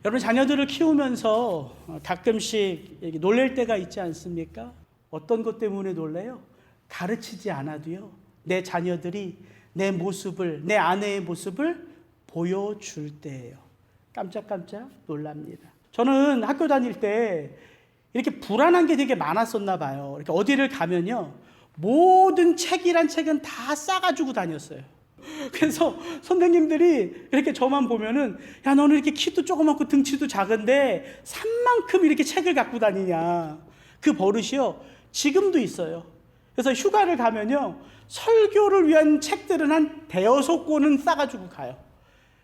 여러분 자녀들을 키우면서 가끔씩 놀랄 때가 있지 않습니까? 어떤 것 때문에 놀래요? 가르치지 않아도요, 내 자녀들이 내 모습을, 내 아내의 모습을 보여줄 때예요. 깜짝깜짝 놀랍니다. 저는 학교 다닐 때 이렇게 불안한 게 되게 많았었나 봐요. 이렇게 어디를 가면요, 모든 책이란 책은 다 싸가지고 다녔어요. 그래서 선생님들이 이렇게 저만 보면은, 야, 너는 이렇게 키도 조그맣고 등치도 작은데 산만큼 이렇게 책을 갖고 다니냐. 그 버릇이요, 지금도 있어요. 그래서 휴가를 가면요, 설교를 위한 책들은 한 대여섯 권은 싸가지고 가요.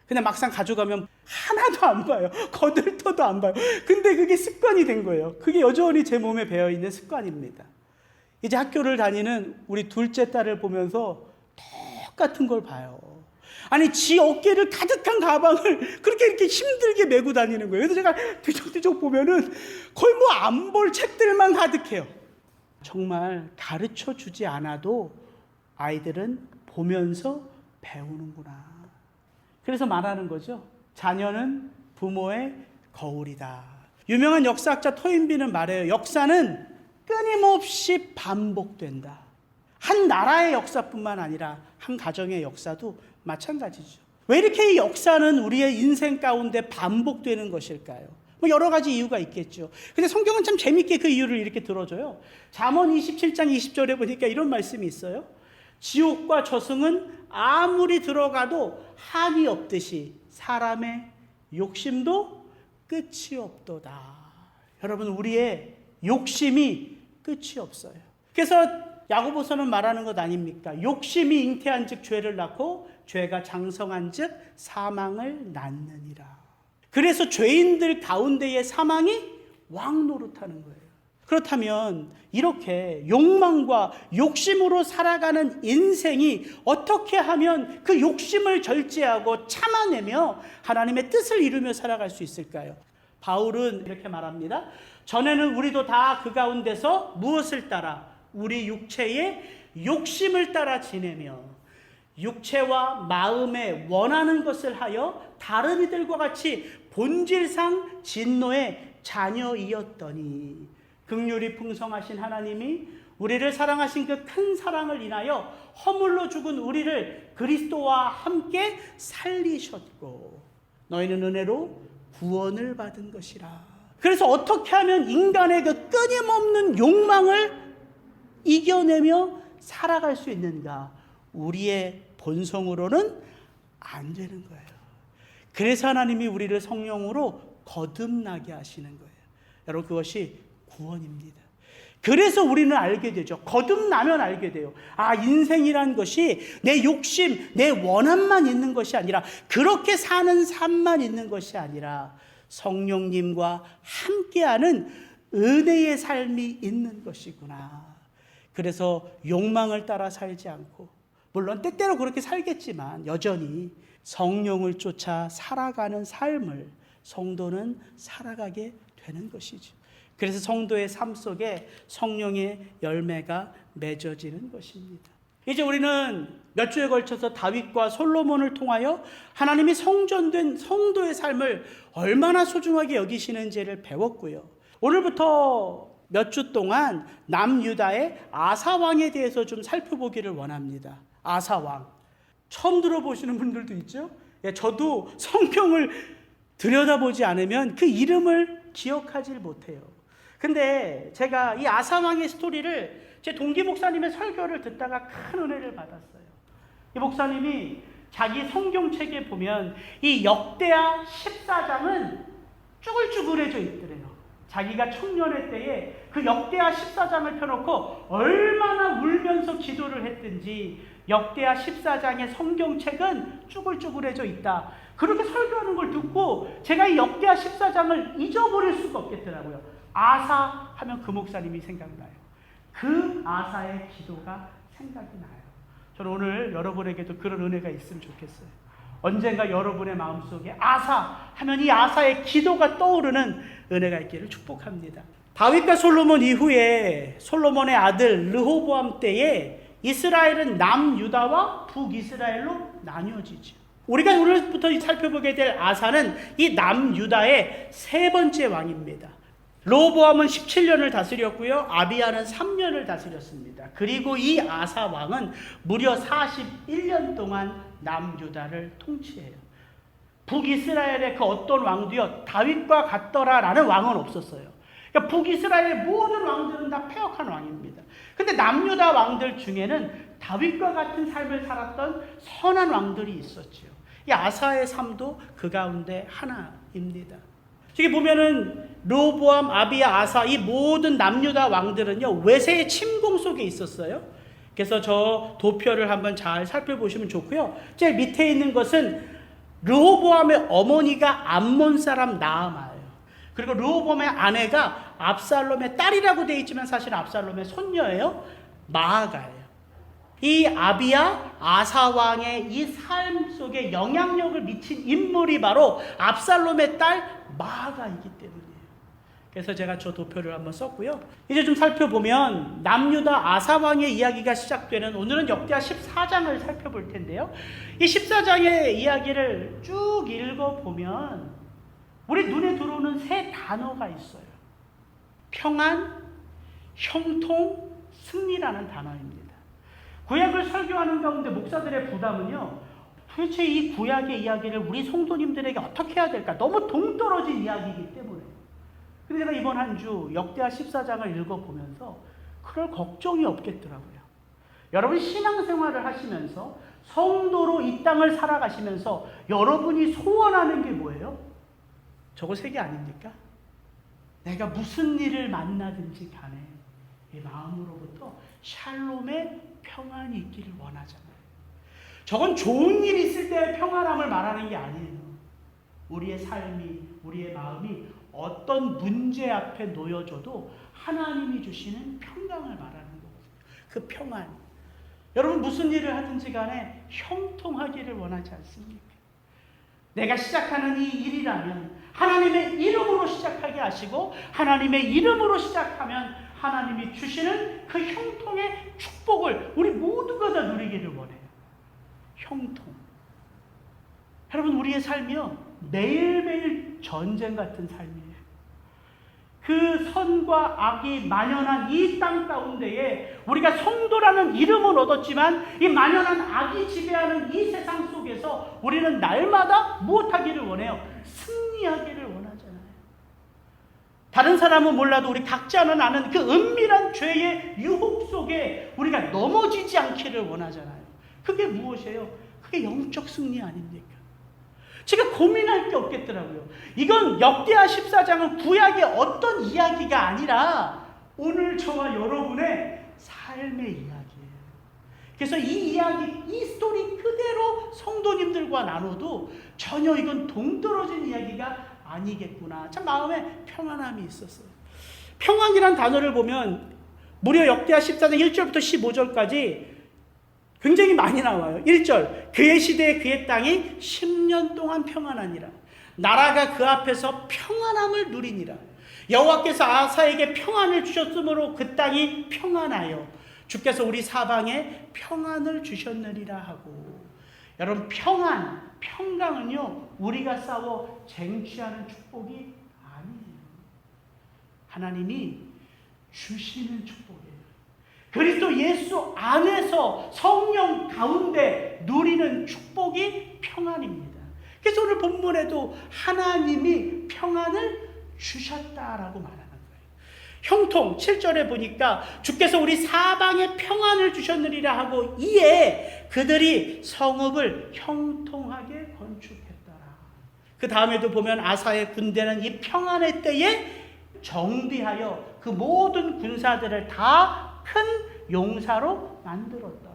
근데 막상 가져가면 하나도 안 봐요. 거들떠도 안 봐요. 근데 그게 습관이 된 거예요. 그게 여전히 제 몸에 배어있는 습관입니다. 이제 학교를 다니는 우리 둘째 딸을 보면서 똑같은 걸 봐요. 아니, 지 어깨를 가득한 가방을 그렇게 이렇게 힘들게 메고 다니는 거예요. 그래서 제가 뒤적뒤적 보면은 거의 뭐 안 볼 책들만 가득해요. 정말 가르쳐 주지 않아도 아이들은 보면서 배우는구나. 그래서 말하는 거죠. 자녀는 부모의 거울이다. 유명한 역사학자 토인비는 말해요. 역사는 끊임없이 반복된다. 한 나라의 역사뿐만 아니라 한 가정의 역사도 마찬가지죠. 왜 이렇게 이 역사는 우리의 인생 가운데 반복되는 것일까요? 뭐 여러 가지 이유가 있겠죠. 근데 성경은 참 재밌게 그 이유를 이렇게 들어줘요. 잠언 27장 20절에 보니까 이런 말씀이 있어요. 지옥과 저승은 아무리 들어가도 한이 없듯이 사람의 욕심도 끝이 없도다. 여러분, 우리의 욕심이 끝이 없어요. 그래서 야고보서는 말하는 것 아닙니까? 욕심이 잉태한 즉 죄를 낳고 죄가 장성한 즉 사망을 낳느니라. 그래서 죄인들 가운데의 사망이 왕노릇하는 거예요. 그렇다면 이렇게 욕망과 욕심으로 살아가는 인생이 어떻게 하면 그 욕심을 절제하고 참아내며 하나님의 뜻을 이루며 살아갈 수 있을까요? 바울은 이렇게 말합니다. 전에는 우리도 다 그 가운데서 무엇을 따라? 우리 육체의 욕심을 따라 지내며 육체와 마음에 원하는 것을 하여 다른 이들과 같이 본질상 진노의 자녀이었더니 긍휼이 풍성하신 하나님이 우리를 사랑하신 그 큰 사랑을 인하여 허물로 죽은 우리를 그리스도와 함께 살리셨고 너희는 은혜로 구원을 받은 것이라. 그래서 어떻게 하면 인간의 그 끊임없는 욕망을 이겨내며 살아갈 수 있는가? 우리의 본성으로는 안 되는 거예요. 그래서 하나님이 우리를 성령으로 거듭나게 하시는 거예요. 여러분, 그것이 구원입니다. 그래서 우리는 알게 되죠. 거듭나면 알게 돼요. 아, 인생이란 것이 내 욕심, 내 원함만 있는 것이 아니라, 그렇게 사는 삶만 있는 것이 아니라 성령님과 함께하는 은혜의 삶이 있는 것이구나. 그래서 욕망을 따라 살지 않고, 물론 때때로 그렇게 살겠지만 여전히 성령을 쫓아 살아가는 삶을 성도는 살아가게 되는 것이죠. 그래서 성도의 삶 속에 성령의 열매가 맺어지는 것입니다. 이제 우리는 몇 주에 걸쳐서 다윗과 솔로몬을 통하여 하나님이 성전된 성도의 삶을 얼마나 소중하게 여기시는지를 배웠고요. 오늘부터 몇 주 동안 남유다의 아사왕에 대해서 좀 살펴보기를 원합니다. 아사왕. 처음 들어보시는 분들도 있죠? 예, 저도 성경을 들여다보지 않으면 그 이름을 기억하지 못해요. 근데 제가 이 아사왕의 스토리를 제 동기 목사님의 설교를 듣다가 큰 은혜를 받았어요. 이 목사님이 자기 성경책에 보면 이 역대하 14장은 쭈글쭈글해져 있더래요. 자기가 청년의 때에 그 역대하 14장을 펴놓고 얼마나 울면서 기도를 했든지 역대하 14장의 성경책은 쭈글쭈글해져 있다. 그렇게 설교하는 걸 듣고 제가 이 역대하 14장을 잊어버릴 수가 없겠더라고요. 아사 하면 그 목사님이 생각나요. 그 아사의 기도가 생각이 나요. 저는 오늘 여러분에게도 그런 은혜가 있으면 좋겠어요. 언젠가 여러분의 마음속에 아사 하면 이 아사의 기도가 떠오르는 은혜가 있기를 축복합니다. 다윗과 솔로몬 이후에 솔로몬의 아들 르호보암 때에 이스라엘은 남유다와 북이스라엘로 나뉘어지죠. 우리가 오늘부터 살펴보게 될 아사는 이 남유다의 세 번째 왕입니다. 르호보암은 17년을 다스렸고요. 아비야는 3년을 다스렸습니다. 그리고 이 아사 왕은 무려 41년 동안 남유다를 통치해요. 북이스라엘의 그 어떤 왕도요 다윗과 같더라라는 왕은 없었어요. 그러니까 북이스라엘의 모든 왕들은 다 패역한 왕입니다. 근데 남유다 왕들 중에는 다윗과 같은 삶을 살았던 선한 왕들이 있었죠. 이 아사의 삶도 그 가운데 하나입니다. 저기 보면은 르호보암, 아비야, 아사 이 모든 남유다 왕들은요 외세의 침공 속에 있었어요. 그래서 저 도표를 한번 잘 살펴보시면 좋고요. 제일 밑에 있는 것은 르호보암의 어머니가 암몬 사람 나아마예요. 그리고 르호보암의 아내가 압살롬의 딸이라고 되어 있지만 사실 압살롬의 손녀예요. 마아가예요. 이 아비야 아사 왕의 이 삶 속에 영향력을 미친 인물이 바로 압살롬의 딸 마아가이기 때문이에요. 그래서 제가 저 도표를 한번 썼고요. 이제 좀 살펴보면 남유다 아사 왕의 이야기가 시작되는 오늘은 역대하 14장을 살펴볼 텐데요. 이 14장의 이야기를 쭉 읽어보면 우리 눈에 들어오는 세 단어가 있어요. 평안, 형통, 승리라는 단어입니다. 구약을 설교하는 가운데 목사들의 부담은요, 도대체 이 구약의 이야기를 우리 성도님들에게 어떻게 해야 될까? 너무 동떨어진 이야기이기 때문에. 근데 제가 이번 한 주 역대하 14장을 읽어보면서 그럴 걱정이 없겠더라고요. 여러분 신앙생활을 하시면서 성도로 이 땅을 살아가시면서 여러분이 소원하는 게 뭐예요? 저거 세 개 아닙니까? 내가 무슨 일을 만나든지 간에 이 마음으로부터 샬롬의 평안이 있기를 원하잖아요. 저건 좋은 일 있을 때의 평안함을 말하는 게 아니에요. 우리의 삶이, 우리의 마음이 어떤 문제 앞에 놓여져도 하나님이 주시는 평강을 말하는 거거든요. 그 평안. 여러분 무슨 일을 하든지 간에 형통하기를 원하지 않습니까? 내가 시작하는 이 일이라면 하나님의 이름으로 시작하게 하시고 하나님의 이름으로 시작하면 하나님이 주시는 그 형통의 축복을 우리 모두가 다 누리기를 원해요. 형통. 여러분 우리의 삶이요 매일매일 전쟁 같은 삶이에요. 그 선과 악이 만연한 이 땅 가운데에 우리가 성도라는 이름을 얻었지만 이 만연한 악이 지배하는 이 세상 속에서 우리는 날마다 무엇하기를 원해요? 승리하기를 원하잖아요. 다른 사람은 몰라도 우리 각자는 아는 그 은밀한 죄의 유혹 속에 우리가 넘어지지 않기를 원하잖아요. 그게 무엇이에요? 그게 영적 승리 아닙니까? 제가 고민할 게 없겠더라고요. 이건 역대하 14장은 구약의 어떤 이야기가 아니라 오늘 저와 여러분의 삶의 이야기예요. 그래서 이 이야기, 이 스토리 그대로 성도님들과 나눠도 전혀 이건 동떨어진 이야기가 아니겠구나. 참 마음에 평안함이 있었어요. 평안이란 단어를 보면 무려 역대하 14장 1절부터 15절까지 굉장히 많이 나와요. 1절, 그의 시대에 그의 땅이 10년 동안 평안하니라. 나라가 그 앞에서 평안함을 누리니라. 여호와께서 아사에게 평안을 주셨으므로 그 땅이 평안하여 주께서 우리 사방에 평안을 주셨느니라 하고. 여러분 평안, 평강은요 우리가 싸워 쟁취하는 축복이 아니에요. 하나님이 주시는 축복이에요. 그리스도 예수 안에서 성령 가운데 누리는 축복이 평안입니다. 그래서 오늘 본문에도 하나님이 평안을 주셨다라고 말하는 거예요. 형통 7절에 보니까 주께서 우리 사방에 평안을 주셨느니라 하고 이에 그들이 성읍을 형통하게 건축했더라. 그 다음에도 보면 아사의 군대는 이 평안의 때에 정비하여 그 모든 군사들을 다 큰 용사로 만들었더라.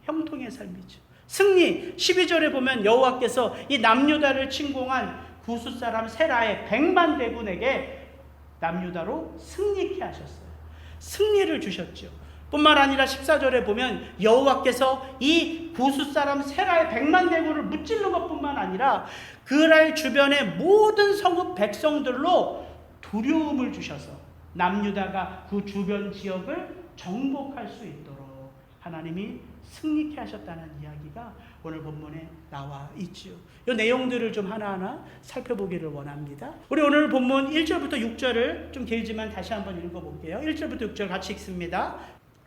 형통의 삶이죠. 승리 12절에 보면 여호와께서 이 남유다를 침공한 구스 사람 세라의 100만 대군에게 남유다로 승리케 하셨어요. 승리를 주셨죠. 뿐만 아니라 14절에 보면 여호와께서 이 구스 사람 세라의 100만 대군을 무찌르는 것뿐만 아니라 그날 주변의 모든 성읍 백성들로 두려움을 주셔서 남유다가 그 주변 지역을 정복할 수 있도록 하나님이 승리케 하셨다는 이야기가 오늘 본문에 나와 있지요. 이 내용들을 좀 하나하나 살펴보기를 원합니다. 우리 오늘 본문 1절부터 6절을 좀 길지만 다시 한번 읽어볼게요. 1절부터 6절 같이 읽습니다.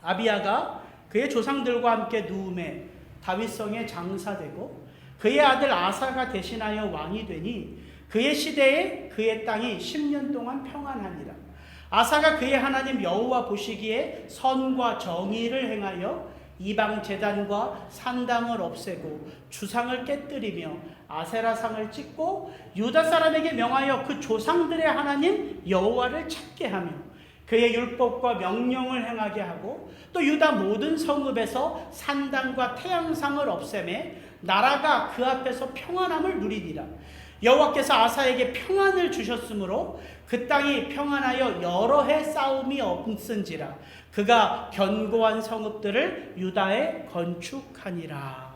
아비야가 그의 조상들과 함께 누움에 다윗성에 장사되고 그의 아들 아사가 대신하여 왕이 되니 그의 시대에 그의 땅이 10년 동안 평안하니라. 아사가 그의 하나님 여호와 보시기에 선과 정의를 행하여 이방 제단과 산당을 없애고 주상을 깨뜨리며 아세라상을 찢고 유다 사람에게 명하여 그 조상들의 하나님 여호와를 찾게 하며 그의 율법과 명령을 행하게 하고 또 유다 모든 성읍에서 산당과 태양상을 없애매 나라가 그 앞에서 평안함을 누리리라. 여호와께서 아사에게 평안을 주셨으므로 그 땅이 평안하여 여러 해 싸움이 없은지라. 그가 견고한 성읍들을 유다에 건축하니라.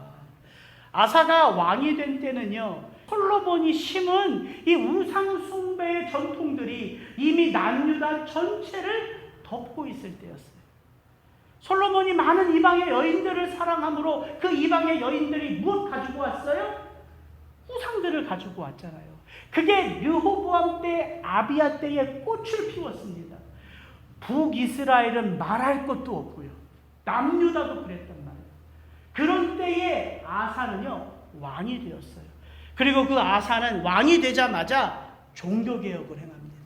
아사가 왕이 된 때는요, 솔로몬이 심은 이 우상 숭배의 전통들이 이미 남유다 전체를 덮고 있을 때였어요. 솔로몬이 많은 이방의 여인들을 사랑함으로 그 이방의 여인들이 무엇 가지고 왔어요? 우상들을 가지고 왔잖아요. 그게 르호보암 때, 아비야 때에 꽃을 피웠습니다. 북이스라엘은 말할 것도 없고요. 남유다도 그랬단 말이에요. 그런 때에 아사는요, 왕이 되었어요. 그리고 그 아사는 왕이 되자마자 종교개혁을 행합니다.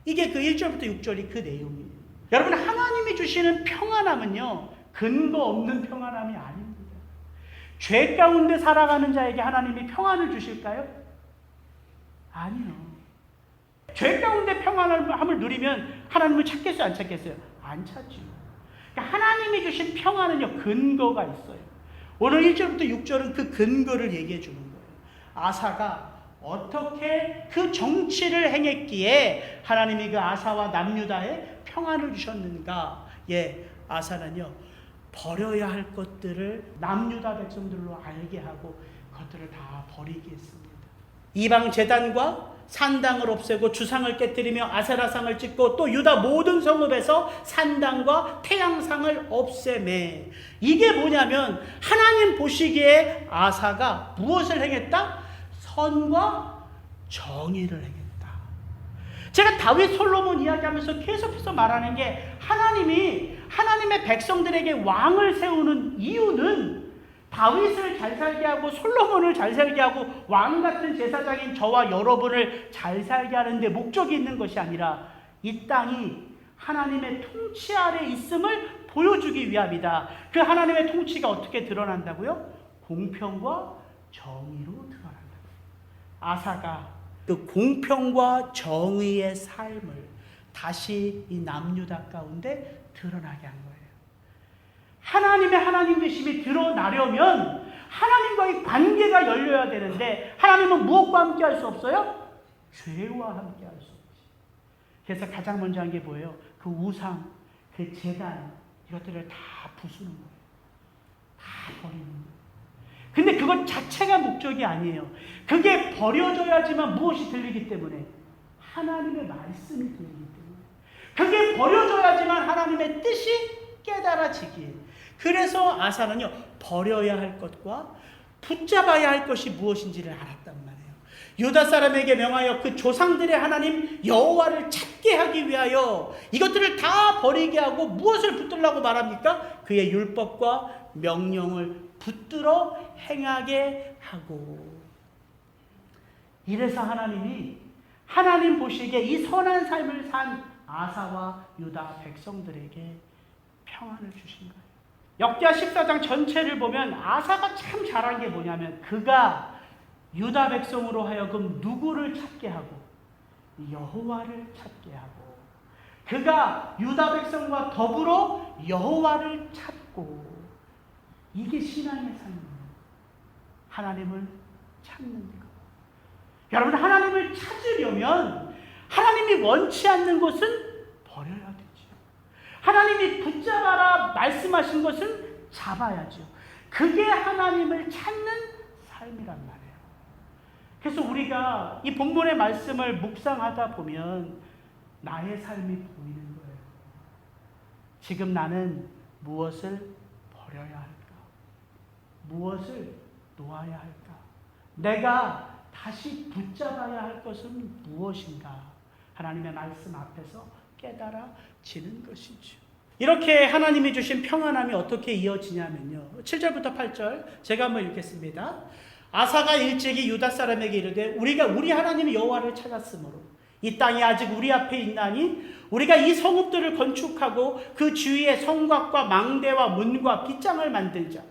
이게 그 1절부터 6절이 그 내용이에요. 여러분, 하나님이 주시는 평안함은요, 근거 없는 평안함이 아닙니다. 죄 가운데 살아가는 자에게 하나님이 평안을 주실까요? 아니요. 죄 가운데 평안함을 누리면 하나님을 찾겠어요? 안 찾겠어요? 안 찾죠. 그러니까 하나님이 주신 평안은요, 근거가 있어요. 오늘 1절부터 6절은 그 근거를 얘기해 주는 거예요. 아사가 어떻게 그 정치를 행했기에 하나님이 그 아사와 남유다에 평안을 주셨는가? 예, 아사는요, 버려야 할 것들을 남유다 백성들로 알게 하고 그것들을 다 버리게 했습니다. 이방 제단과 산당을 없애고 주상을 깨뜨리며 아세라상을 찢고 또 유다 모든 성읍에서 산당과 태양상을 없애매. 이게 뭐냐면 하나님 보시기에 아사가 무엇을 행했다? 선과 정의를 행했다. 제가 다윗 솔로몬 이야기하면서 계속해서 말하는 게 하나님이 하나님의 백성들에게 왕을 세우는 이유는 다윗을 잘 살게 하고 솔로몬을 잘 살게 하고 왕 같은 제사장인 저와 여러분을 잘 살게 하는데 목적이 있는 것이 아니라 이 땅이 하나님의 통치 아래 있음을 보여주기 위함이다. 그 하나님의 통치가 어떻게 드러난다고요? 공평과 정의로 드러난다. 아사가 그 공평과 정의의 삶을 다시 이 남유다 가운데 드러나게 한 거예요. 하나님의 하나님 되심이 드러나려면 하나님과의 관계가 열려야 되는데 하나님은 무엇과 함께 할 수 없어요? 죄와 함께 할 수 없어요. 그래서 가장 먼저 한 게 뭐예요? 그 우상, 그 제단 이것들을 다 부수는 거예요. 다 버리는 거예요. 근데 그것 자체가 목적이 아니에요. 그게 버려져야지만 무엇이 들리기 때문에 하나님의 말씀이 들리기 때문에 그게 버려져야지만 하나님의 뜻이 깨달아지기에. 그래서 아사는요, 버려야 할 것과 붙잡아야 할 것이 무엇인지를 알았단 말이에요. 유다 사람에게 명하여 그 조상들의 하나님 여호와를 찾게 하기 위하여 이것들을 다 버리게 하고 무엇을 붙들라고 말합니까? 그의 율법과 명령을 붙들어 행하게 하고. 이래서 하나님이 하나님 보시기에 이 선한 삶을 산 아사와 유다 백성들에게 평안을 주신 거예요. 역대하 14장 전체를 보면 아사가 참 잘한 게 뭐냐면 그가 유다 백성으로 하여금 누구를 찾게 하고 여호와를 찾게 하고 그가 유다 백성과 더불어 여호와를 찾고. 이게 신앙의 삶이에요. 하나님을 찾는 것. 여러분, 하나님을 찾으려면 하나님이 원치 않는 것은 버려야 되죠. 하나님이 붙잡아라 말씀하신 것은 잡아야죠. 그게 하나님을 찾는 삶이란 말이에요. 그래서 우리가 이 본문의 말씀을 묵상하다 보면 나의 삶이 보이는 거예요. 지금 나는 무엇을 버려야 할까? 무엇을 놓아야 할까? 내가 다시 붙잡아야 할 것은 무엇인가? 하나님의 말씀 앞에서 깨달아지는 것이죠. 이렇게 하나님이 주신 평안함이 어떻게 이어지냐면요. 7절부터 8절 제가 한번 읽겠습니다. 아사가 일찍이 유다 사람에게 이르되 우리가 우리 하나님 여호와를 찾았으므로 이 땅이 아직 우리 앞에 있나니 우리가 이 성읍들을 건축하고 그 주위에 성곽과 망대와 문과 빗장을 만들자.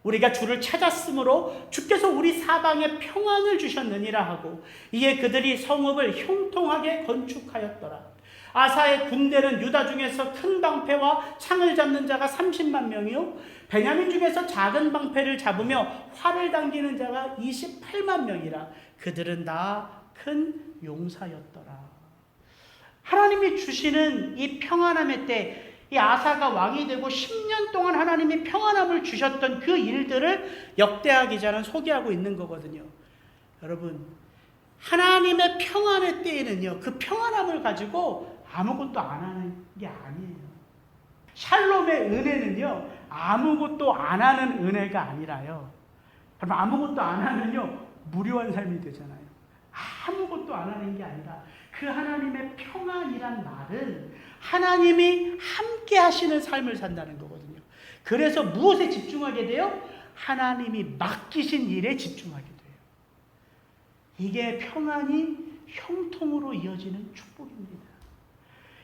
우리가 주를 찾았으므로 주께서 우리 사방에 평안을 주셨느니라 하고 이에 그들이 성읍을 형통하게 건축하였더라. 아사의 군대는 유다 중에서 큰 방패와 창을 잡는 자가 30만 명이요 베냐민 중에서 작은 방패를 잡으며 활을 당기는 자가 28만 명이라. 그들은 다 큰 용사였더라. 하나님이 주시는 이 평안함의 때 이 아사가 왕이 되고 10년 동안 하나님이 평안함을 주셨던 그 일들을 역대하 기자는 소개하고 있는 거거든요. 여러분, 하나님의 평안의 때에는요, 그 평안함을 가지고 아무것도 안 하는 게 아니에요. 샬롬의 은혜는요, 아무것도 안 하는 은혜가 아니라요. 여러분, 아무것도 안 하면요, 무료한 삶이 되잖아요. 아무것도 안 하는 게 아니라 그 하나님의 평안이란 말은 하나님이 함께 하시는 삶을 산다는 거거든요. 그래서 무엇에 집중하게 돼요? 하나님이 맡기신 일에 집중하게 돼요. 이게 평안이 형통으로 이어지는 축복입니다.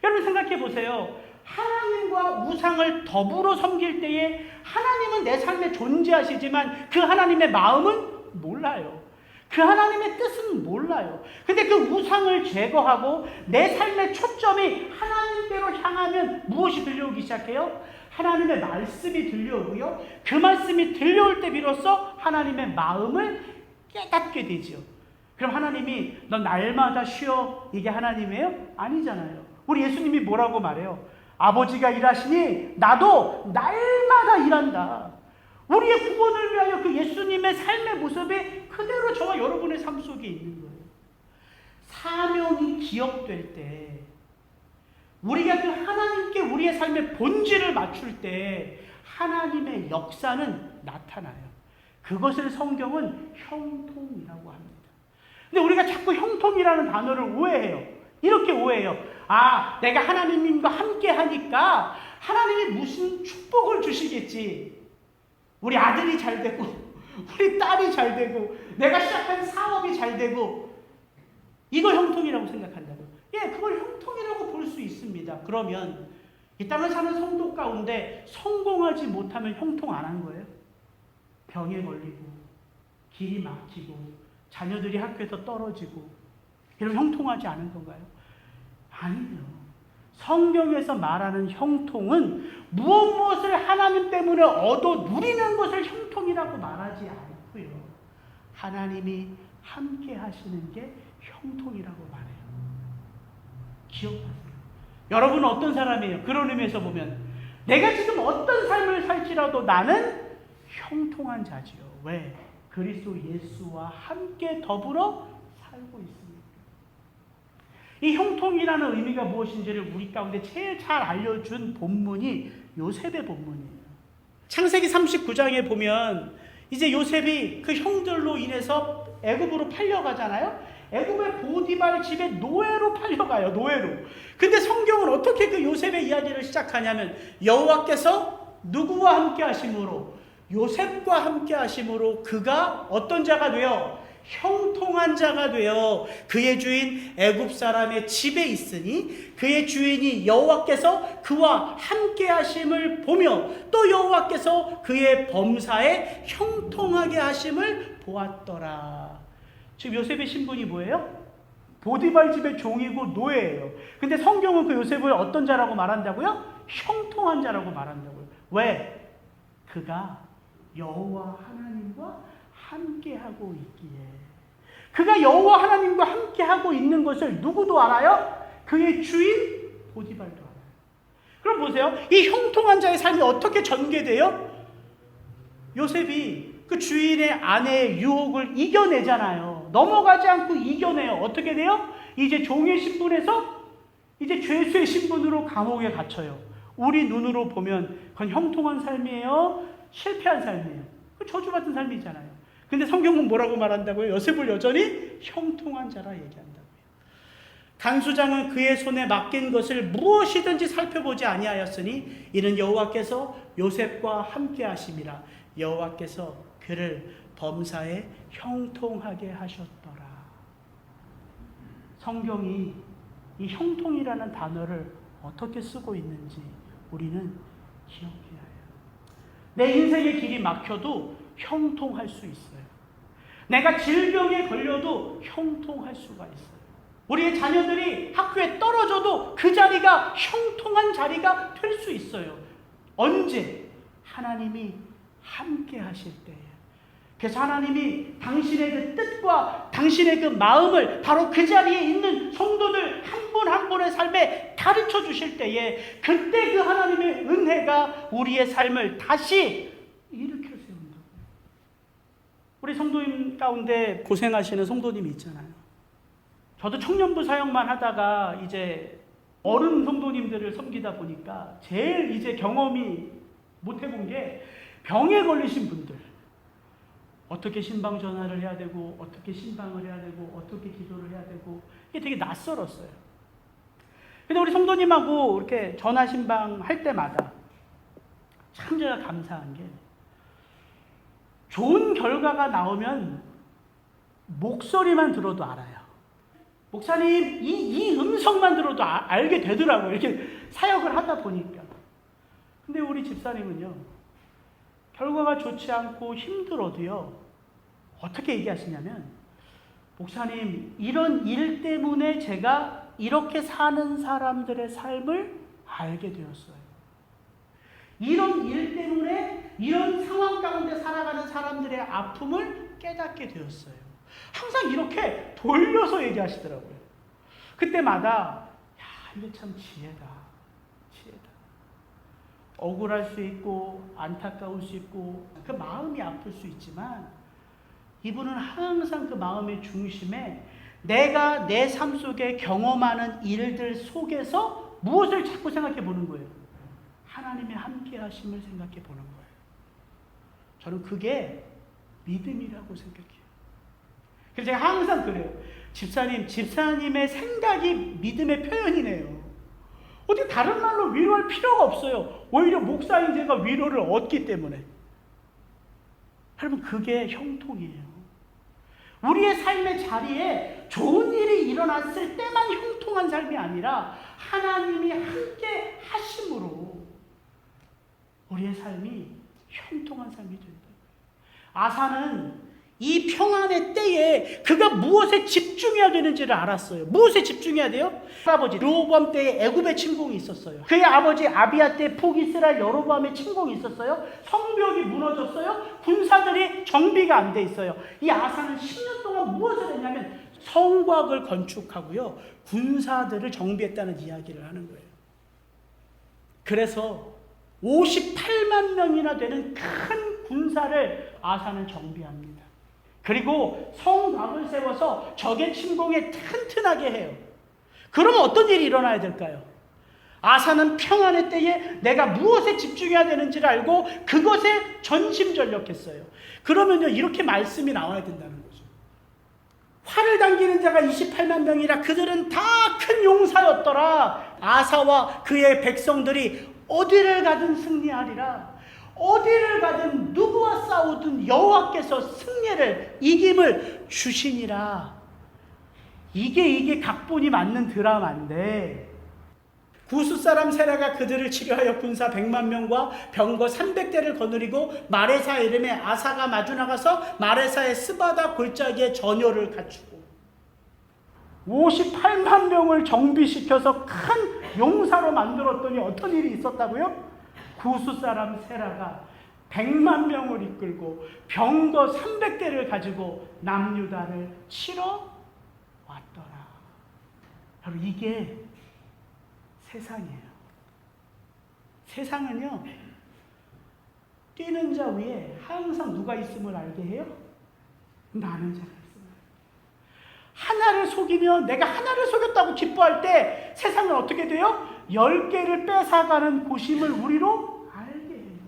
여러분 생각해 보세요. 하나님과 우상을 더불어 섬길 때에 하나님은 내 삶에 존재하시지만 그 하나님의 마음은 몰라요. 그 하나님의 뜻은 몰라요. 근데 그 우상을 제거하고 내 삶의 초점이 하나님께로 향하면 무엇이 들려오기 시작해요? 하나님의 말씀이 들려오고요. 그 말씀이 들려올 때 비로소 하나님의 마음을 깨닫게 되죠. 그럼 하나님이 너 날마다 쉬어 이게 하나님이에요? 아니잖아요. 우리 예수님이 뭐라고 말해요? 아버지가 일하시니 나도 날마다 일한다. 우리의 구원을 위하여 그 예수님의 삶의 모습이 그대로 저와 여러분의 삶 속에 있는 거예요. 사명이 기억될 때, 우리가 그 하나님께 우리의 삶의 본질을 맞출 때 하나님의 역사는 나타나요. 그것을 성경은 형통이라고 합니다. 근데 우리가 자꾸 형통이라는 단어를 오해해요. 이렇게 오해해요. 아, 내가 하나님과 함께 하니까 하나님이 무슨 축복을 주시겠지. 우리 아들이 잘 되고 우리 딸이 잘 되고 내가 시작한 사업이 잘 되고 이거 형통이라고 생각한다고요. 예, 그걸 형통이라고 볼 수 있습니다. 그러면 이 땅을 사는 성도 가운데 성공하지 못하면 형통 안 한 거예요? 병에 걸리고 길이 막히고 자녀들이 학교에서 떨어지고 이런 형통하지 않은 건가요? 아니에요. 성경에서 말하는 형통은 무엇을 하나님 때문에 얻어 누리는 것을 형통이라고 말하지 않고요. 하나님이 함께 하시는 게 형통이라고 말해요. 기억하세요. 여러분은 어떤 사람이에요? 그런 의미에서 보면 내가 지금 어떤 삶을 살지라도 나는 형통한 자지요. 왜? 그리스도 예수와 함께 더불어 살고 있습니다. 이 형통이라는 의미가 무엇인지를 우리 가운데 제일 잘 알려준 본문이 요셉의 본문이에요. 창세기 39장에 보면 이제 요셉이 그 형들로 인해서 애굽으로 팔려가잖아요. 애굽의 보디발 집에 노예로 팔려가요. 노예로. 근데 성경은 어떻게 그 요셉의 이야기를 시작하냐면 여호와께서 누구와 함께 하심으로? 요셉과 함께 하심으로 그가 어떤 자가 되어? 형통한 자가 되어 그의 주인 애굽 사람의 집에 있으니 그의 주인이 여호와께서 그와 함께 하심을 보며 또 여호와께서 그의 범사에 형통하게 하심을 보았더라. 지금 요셉의 신분이 뭐예요? 보디발 집의 종이고 노예예요. 근데 성경은 그 요셉을 어떤 자라고 말한다고요? 형통한 자라고 말한다고요. 왜? 그가 여호와 하나님과 함께하고 있기에. 그가 여호와 하나님과 함께하고 있는 것을 누구도 알아요? 그의 주인 보디발도 알아요. 그럼 보세요. 이 형통한 자의 삶이 어떻게 전개돼요? 요셉이 그 주인의 아내의 유혹을 이겨내잖아요. 넘어가지 않고 이겨내요. 어떻게 돼요? 이제 종의 신분에서 이제 죄수의 신분으로 감옥에 갇혀요. 우리 눈으로 보면 그건 형통한 삶이에요? 실패한 삶이에요? 저주받은 삶이잖아요. 근데 성경은 뭐라고 말한다고요? 요셉을 여전히 형통한 자라 얘기한다고요. 간수장은 그의 손에 맡긴 것을 무엇이든지 살펴보지 아니하였으니 이는 여호와께서 요셉과 함께 하심이라. 여호와께서 그를 범사에 형통하게 하셨더라. 성경이 이 형통이라는 단어를 어떻게 쓰고 있는지 우리는 기억해야 해요. 내 인생의 길이 막혀도 형통할 수 있어요. 내가 질병에 걸려도 형통할 수가 있어요. 우리의 자녀들이 학교에 떨어져도 그 자리가 형통한 자리가 될 수 있어요. 언제? 하나님이 함께 하실 때에. 그래서 하나님이 당신의 그 뜻과 당신의 그 마음을 바로 그 자리에 있는 성도들 한 분 한 분의 삶에 가르쳐 주실 때에 그때 그 하나님의 은혜가 우리의 삶을 다시 일으켜 세운다. 우리 성도님 가운데 고생하시는 성도님이 있잖아요. 저도 청년부 사역만 하다가 이제 어른 성도님들을 섬기다 보니까 제일 이제 경험이 못 해본 게 병에 걸리신 분들. 어떻게 신방 전화를 해야 되고 어떻게 신방을 해야 되고 어떻게 기도를 해야 되고 이게 되게 낯설었어요. 근데 우리 성도님하고 이렇게 전화 신방 할 때마다 참 제가 감사한 게 좋은 결과가 나오면 목소리만 들어도 알아요. 목사님 이 음성만 들어도 알게 되더라고요. 이렇게 사역을 하다 보니까. 근데 우리 집사님은요. 결과가 좋지 않고 힘들어도요. 어떻게 얘기하시냐면 목사님 이런 일 때문에 제가 이렇게 사는 사람들의 삶을 알게 되었어요. 이런 일 때문에 이런 상황 가운데 살아가는 사람들의 아픔을 깨닫게 되었어요. 항상 이렇게 돌려서 얘기하시더라고요. 그때마다 야 이게 참 지혜다. 억울할 수 있고 안타까울 수 있고 그 마음이 아플 수 있지만 이분은 항상 그 마음의 중심에 내가 내 삶 속에 경험하는 일들 속에서 무엇을 자꾸 생각해 보는 거예요. 하나님의 함께 하심을 생각해 보는 거예요. 저는 그게 믿음이라고 생각해요. 그래서 제가 항상 그래요. 집사님의 생각이 믿음의 표현이네요. 어떻게 다른 말로 위로할 필요가 없어요. 오히려 목사인 제가 위로를 얻기 때문에. 여러분 그게 형통이에요. 우리의 삶의 자리에 좋은 일이 일어났을 때만 형통한 삶이 아니라 하나님이 함께 하심으로 우리의 삶이 형통한 삶이 된다. 아사는 이 평안의 때에 그가 무엇에 집중해야 되는지를 알았어요. 무엇에 집중해야 돼요? 아버지 르호보암 때에 애굽의 침공이 있었어요. 그의 아버지 아비야 때 북이스라엘 여로보암의 침공이 있었어요. 성벽이 무너졌어요. 군사들이 정비가 안 돼 있어요. 이 아사는 10년 동안 무엇을 했냐면 성곽을 건축하고요. 군사들을 정비했다는 이야기를 하는 거예요. 그래서 58만 명이나 되는 큰 군사를 아사는 정비합니다. 그리고 성곽을 세워서 적의 침공에 튼튼하게 해요. 그러면 어떤 일이 일어나야 될까요? 아사는 평안의 때에 내가 무엇에 집중해야 되는지를 알고 그것에 전심전력했어요. 그러면요 이렇게 말씀이 나와야 된다는 거죠. 활을 당기는 자가 28만 명이라 그들은 다 큰 용사였더라. 아사와 그의 백성들이 어디를 가든 승리하리라. 어디를 가든 누구와 싸우든 여호와께서 승리를 이김을 주시니라. 이게 각본이 맞는 드라마인데 구스 사람 세라가 그들을 치료하여 군사 100만 명과 병거 300대를 거느리고 마레사 이름의 아사가 마주 나가서 마레사의 스바다 골짜기에 전요를 갖추고 58만 명을 정비시켜서 큰 용사로 만들었더니 어떤 일이 있었다고요? 구스 사람 세라가 100만 명을 이끌고 병거 300대를 가지고 남유다를 치러 왔더라. 바로 이게 세상이에요. 세상은요, 뛰는 자 위에 항상 누가 있음을 알게 해요? 나는 자가 있음을. 하나를 속이면 내가 하나를 속였다고 기뻐할 때 세상은 어떻게 돼요? 10개를 뺏어가는 고심을 우리로 알게 해요.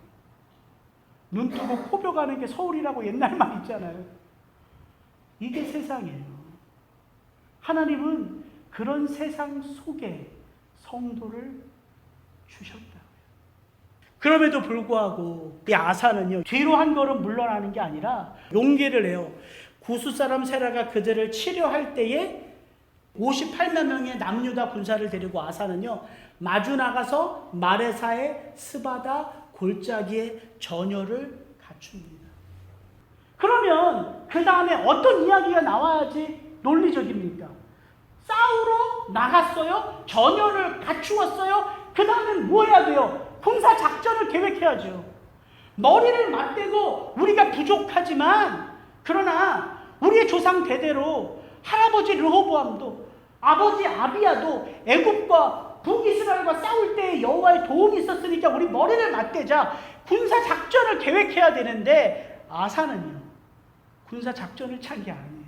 눈 뜨고 코뼈 가는 게 서울이라고 옛날 말 있잖아요. 이게 세상이에요. 하나님은 그런 세상 속에 성도를 주셨다고요. 그럼에도 불구하고 이 아사는요, 뒤로 한 걸음 물러나는 게 아니라 용기를 내요. 구스 사람 세라가 그들을 치려할 때에 58만 명의 남유다 군사를 데리고 아사는요, 마주 나가서 마레사의 스바다 골짜기에 전열을 갖춥니다. 그러면 그 다음에 어떤 이야기가 나와야지 논리적입니까? 싸우러 나갔어요. 전열을 갖추었어요. 그 다음엔 뭐 해야 돼요? 군사 작전을 계획해야죠. 머리를 맞대고 우리가 부족하지만, 그러나 우리의 조상 대대로 할아버지 르호보암도 아버지 아비야도 애굽과 북이스라엘과 싸울 때 여호와의 도움이 있었으니까 우리 머리를 맞대자. 군사 작전을 계획해야 되는데 아사는요, 군사 작전을 찬 게 아니에요.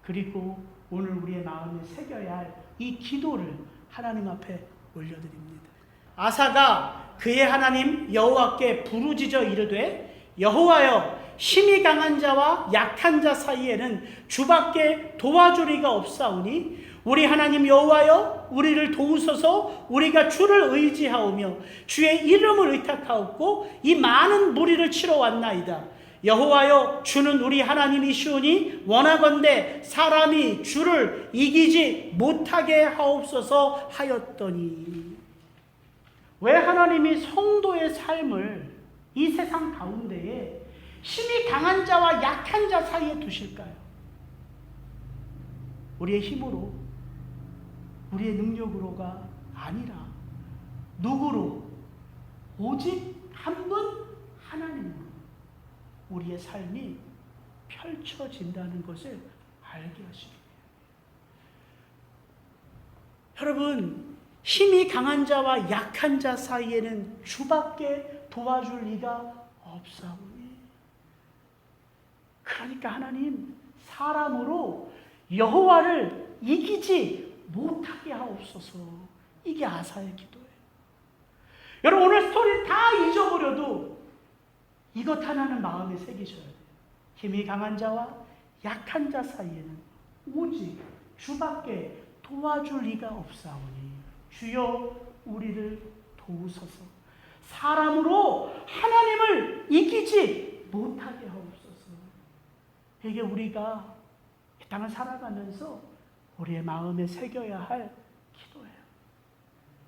그리고 오늘 우리의 마음에 새겨야 할 이 기도를 하나님 앞에 올려드립니다. 아사가 그의 하나님 여호와께 부르짖어 이르되, 여호와여, 힘이 강한 자와 약한 자 사이에는 주밖에 도와주리가 없사오니 우리 하나님 여호와여, 우리를 도우소서. 우리가 주를 의지하오며 주의 이름을 의탁하옵고 이 많은 무리를 치러 왔나이다. 여호와여, 주는 우리 하나님이시오니 원하건대 사람이 주를 이기지 못하게 하옵소서 하였더니. 왜 하나님이 성도의 삶을 이 세상 가운데에 힘이 강한 자와 약한 자 사이에 두실까요? 우리의 힘으로, 우리의 능력으로가 아니라 누구로? 오직 한 분 하나님으로 우리의 삶이 펼쳐진다는 것을 알게 하시기 바랍니다. 여러분, 힘이 강한 자와 약한 자 사이에는 주밖에 도와줄 리가 없사오니. 그러니까 하나님, 사람으로 여호와를 이기지 못하게 하옵소서. 이게 아사의 기도예요. 여러분, 오늘 스토리를 다 잊어버려도 이것 하나는 마음에 새기셔야 돼요. 힘이 강한 자와 약한 자 사이에는 오직 주밖에 도와줄 리가 없사오니 주여 우리를 도우소서. 사람으로 하나님을 이기지 못하게 하옵소서. 이게 우리가 이 땅을 살아가면서 우리의 마음에 새겨야 할 기도예요.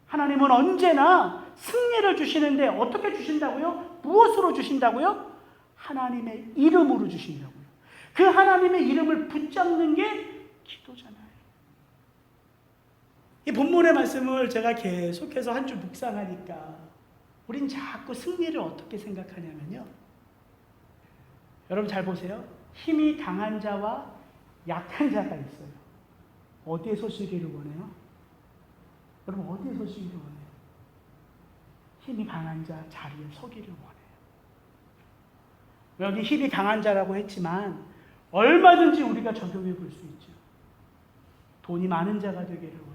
하나님은 언제나 승리를 주시는데 어떻게 주신다고요? 무엇으로 주신다고요? 하나님의 이름으로 주신다고요. 그 하나님의 이름을 붙잡는 게 기도잖아요. 이 본문의 말씀을 제가 계속해서 한 주 묵상하니까 우린 자꾸 승리를 어떻게 생각하냐면요, 여러분 잘 보세요. 힘이 강한 자와 약한 자가 있어요. 어디에 서시기를 원해요? 여러분 어디에 서시기를 원해요? 힘이 강한 자 자리에 서기를 원해요. 여기 힘이 강한 자라고 했지만 얼마든지 우리가 적용해 볼 수 있죠. 돈이 많은 자가 되기를 원해요.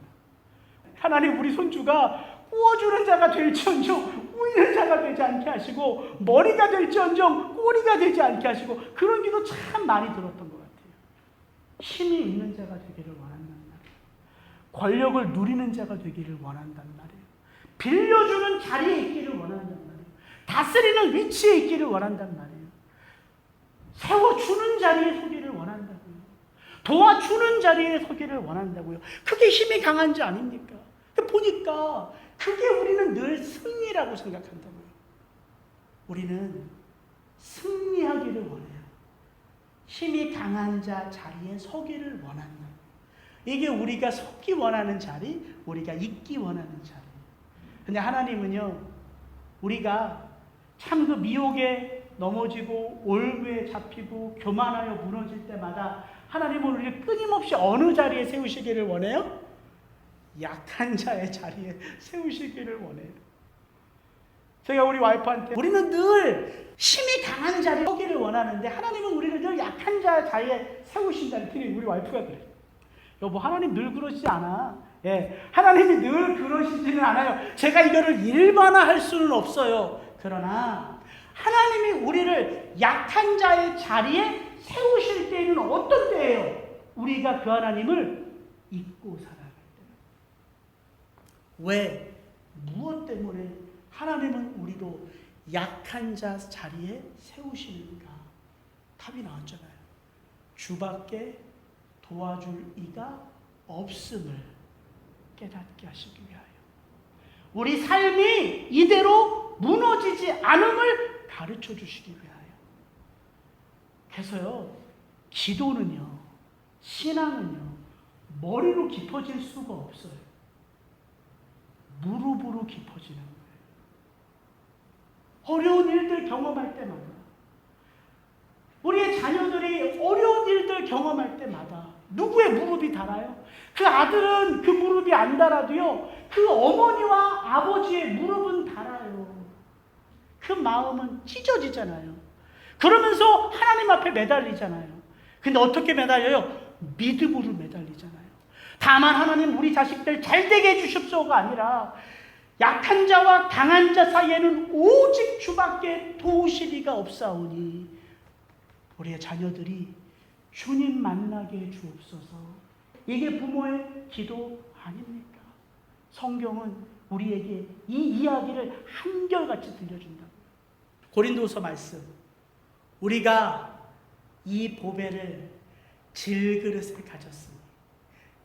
하나님, 우리 손주가 구워주는 자가 될지언정 우이는 자가 되지 않게 하시고, 머리가 될지언정 꼬리가 되지 않게 하시고, 그런 기도 참 많이 들었던 것 같아요. 힘이 있는 자가 되기를 원한단 말이에요. 권력을 누리는 자가 되기를 원한단 말이에요. 빌려주는 자리에 있기를 원한단 말이에요. 다스리는 위치에 있기를 원한단 말이에요. 세워주는 자리에 서기를 원한다고요. 도와주는 자리에 서기를 원한다고요. 그게 힘이 강한 자 아닙니까? 보니까 그게 우리는 늘 승리라고 생각한다고요. 우리는 승리하기를 원해요. 힘이 강한 자 자리에 서기를 원한다. 이게 우리가 서기 원하는 자리, 우리가 있기 원하는 자리. 근데 하나님은요, 우리가 참 그 미혹에 넘어지고 올무에 잡히고 교만하여 무너질 때마다 하나님은 우리를 끊임없이 어느 자리에 세우시기를 원해요? 약한 자의 자리에 세우시기를 원해요. 제가 우리 와이프한테, 우리는 늘 힘이 강한 자리에 서기를 원하는데 하나님은 우리를 늘 약한 자리에 세우신다 했더니 우리 와이프가 그래요. 여보, 하나님 늘 그러시지 않아. 예, 하나님이 늘 그러시지는 않아요. 제가 이거를 일반화할 수는 없어요. 그러나 하나님이 우리를 약한 자의 자리에 세우실 때에는 어떤 때예요? 우리가 그 하나님을 잊고 살아갈 때. 왜? 무엇 때문에 하나님은 우리도 약한 자 자리에 세우시는가? 답이 나왔잖아요. 주밖에 도와줄 이가 없음을 깨닫게 하시기 위하여. 우리 삶이 이대로 무너지지 않음을 가르쳐 주시기 위하여. 그래서요, 기도는요, 신앙은요, 머리로 깊어질 수가 없어요. 무릎으로 깊어지는 거예요. 어려운 일들 경험할 때마다, 우리의 자녀들이 어려운 일들 경험할 때마다 누구의 무릎이 닳아요? 그 아들은 그 무릎이 안 닳아도요, 그 어머니와 아버지의 무릎은 닳아요. 그 마음은 찢어지잖아요. 그러면서 하나님 앞에 매달리잖아요. 근데 어떻게 매달려요? 믿음으로 매달리잖아요. 다만 하나님 우리 자식들 잘되게 해주십소가 아니라 약한 자와 강한 자 사이에는 오직 주밖에 도우실 이가 없사오니 우리의 자녀들이 주님 만나게 해 주옵소서. 이게 부모의 기도 아닙니까? 성경은 우리에게 이 이야기를 한결같이 들려준다고요. 고린도서 말씀, 우리가 이 보배를 질그릇에 가졌으니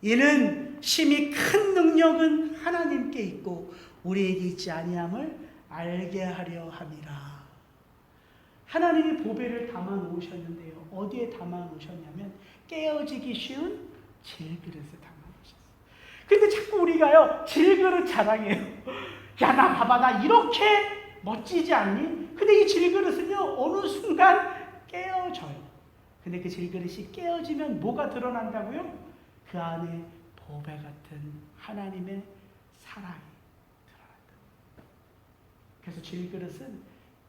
이는 심히 큰 능력은 하나님께 있고 우리에게 있지 아니함을 알게 하려 함이라. 하나님이 보배를 담아 놓으셨는데요, 어디에 담아 놓으셨냐면 깨어지기 쉬운 질그릇에 담아 놓으셨어요. 근데 자꾸 우리가요, 질그릇 자랑해요. 야, 나 봐봐, 나 이렇게 멋지지 않니? 근데 이 질그릇은요, 어느 순간 깨어져요. 근데 그 질그릇이 깨어지면 뭐가 드러난다고요? 그 안에 보배 같은 하나님의 사랑이 드러난다. 그래서 질그릇은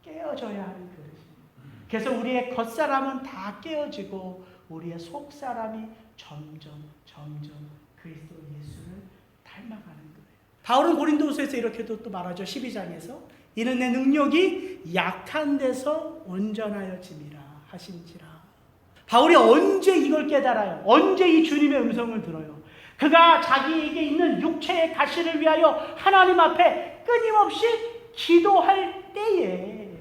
깨어져야 하는 그릇입니다. 그래서 우리의 겉사람은 다 깨어지고 우리의 속사람이 점점 그리스도 예수를 닮아가는 거예요. 바울은 고린도후서에서 이렇게도 또 말하죠. 12장에서 이는 내 능력이 약한 데서 온전하여짐이라 하신지라. 바울이 언제 이걸 깨달아요? 언제 이 주님의 음성을 들어요? 그가 자기에게 있는 육체의 가시를 위하여 하나님 앞에 끊임없이 기도할 때에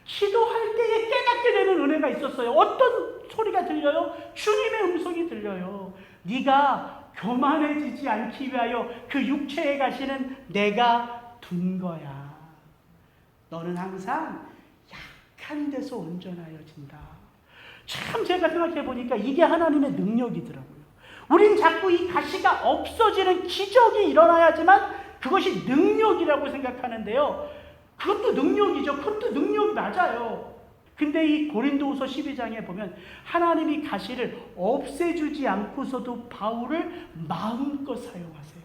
깨닫게 되는 은혜가 있었어요. 어떤 소리가 들려요? 주님의 음성이 들려요. 네가 교만해지지 않기 위하여 그 육체의 가시는 내가 둔 거야. 너는 항상 약한 데서 온전하여진다. 참 제가 생각해 보니까 이게 하나님의 능력이더라고요. 우린 자꾸 이 가시가 없어지는 기적이 일어나야지만 그것이 능력이라고 생각하는데요. 그것도 능력이죠. 그것도 능력이 맞아요. 근데 이 고린도후서 12장에 보면 하나님이 가시를 없애주지 않고서도 바울을 마음껏 사용하세요.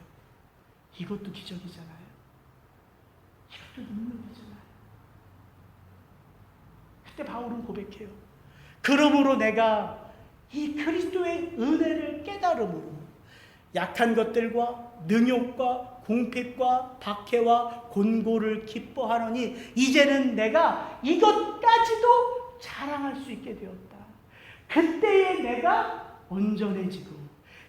이것도 기적이잖아요. 이것도 능력이잖아요. 그때 바울은 고백해요. 그러므로 내가 이 그리스도의 은혜를 깨달음으로 약한 것들과 능욕과 궁핍과 박해와 곤고를 기뻐하노니 이제는 내가 이것까지도 자랑할 수 있게 되었다. 그때에 내가 온전해지고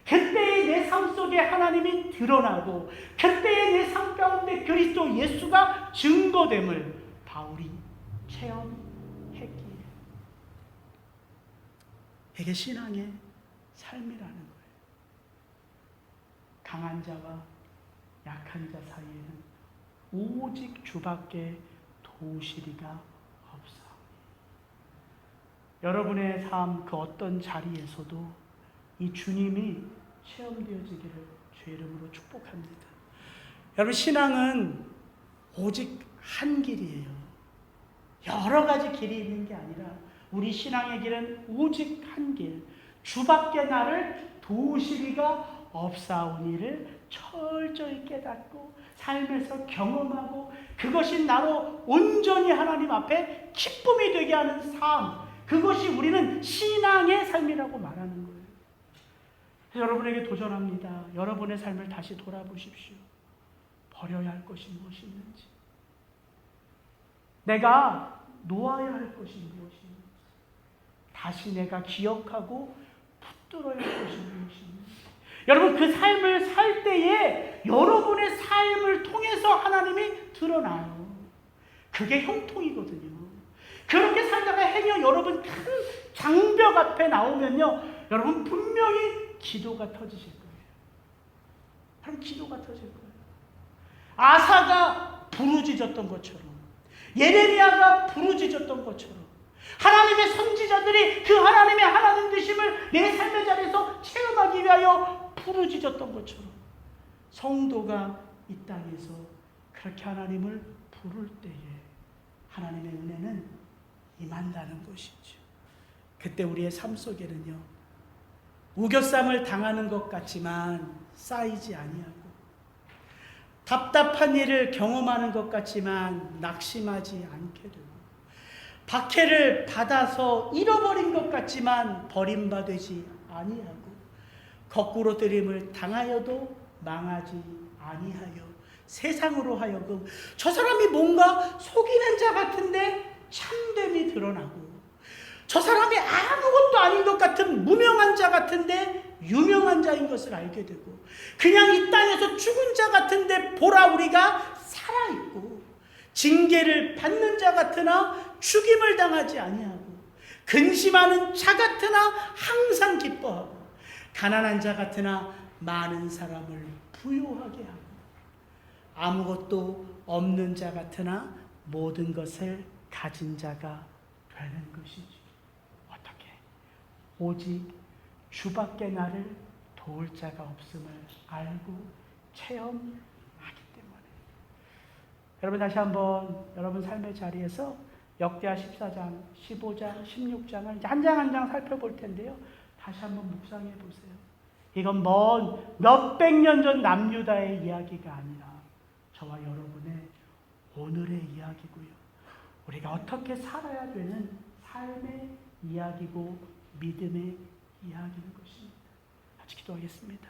그때에 내 삶 속에 하나님이 드러나고 그때에 내 삶 가운데 그리스도 예수가 증거됨을 바울이 체험했기에 이게 신앙의 삶이라는 거예요. 강한 자와 약한 자 사이에는 오직 주밖에 도우시리가 없사오니. 여러분의 삶 그 어떤 자리에서도 이 주님이 체험되어지기를 주의 이름으로 축복합니다. 여러분, 신앙은 오직 한 길이에요. 여러 가지 길이 있는 게 아니라 우리 신앙의 길은 오직 한 길, 주밖에 나를 도우시리가 없사오니를 철저히 깨닫고 삶에서 경험하고 그것이 나로 온전히 하나님 앞에 기쁨이 되게 하는 삶, 그것이 우리는 신앙의 삶이라고 말하는 거예요. 여러분에게 도전합니다. 여러분의 삶을 다시 돌아보십시오. 버려야 할 것이 무엇이 있는지. 내가 놓아야 할 것이 무엇인지, 다시 내가 기억하고 붙들어야 할 것이 무엇인지. 여러분, 그 삶을 살 때에 여러분의 삶을 통해서 하나님이 드러나요. 그게 형통이거든요. 그렇게 살다가 행여 여러분 큰 장벽 앞에 나오면요, 여러분 분명히 기도가 터지실 거예요. 바로 기도가 터질 거예요. 아사가 부르짖었던 것처럼, 예레미야가 부르짖었던 것처럼, 하나님의 선지자들이 그 하나님의 하나님 되심을 내 삶의 자리에서 체험하기 위하여 부르짖었던 것처럼, 성도가 이 땅에서 그렇게 하나님을 부를 때에 하나님의 은혜는 임한다는 것이죠. 그때 우리의 삶 속에는요, 우겨쌈을 당하는 것 같지만 쌓이지 아니하고, 답답한 일을 경험하는 것 같지만 낙심하지 않게 되고, 박해를 받아서 잃어버린 것 같지만 버림받지 아니하고, 거꾸로 들임을 당하여도 망하지 아니하여 세상으로 하여금 저 사람이 뭔가 속이는 자 같은데 참됨이 드러나고, 저 사람이 아무것도 아닌 것 같은 무명한 자 같은데 유명한 자인 것을 알게 되고, 그냥 이 땅에서 죽은 자 같은데 보라 우리가 살아있고, 징계를 받는 자 같으나 죽임을 당하지 아니하고, 근심하는 자 같으나 항상 기뻐하고, 가난한 자 같으나 많은 사람을 부유하게 하고, 아무것도 없는 자 같으나 모든 것을 가진 자가 되는 것이지. 어떻게? 오직 주밖에 나를 도울 자가 없음을 알고 체험하기 때문에. 여러분, 다시 한번 여러분 삶의 자리에서 역대하 14장, 15장, 16장을 한 장 한 장 살펴볼 텐데요, 다시 한번 묵상해 보세요. 이건 먼 몇백 년 전 남유다의 이야기가 아니라 저와 여러분의 오늘의 이야기고요, 우리가 어떻게 살아야 되는 삶의 이야기고 믿음의 이야기인 것입니다. 같이 기도하겠습니다.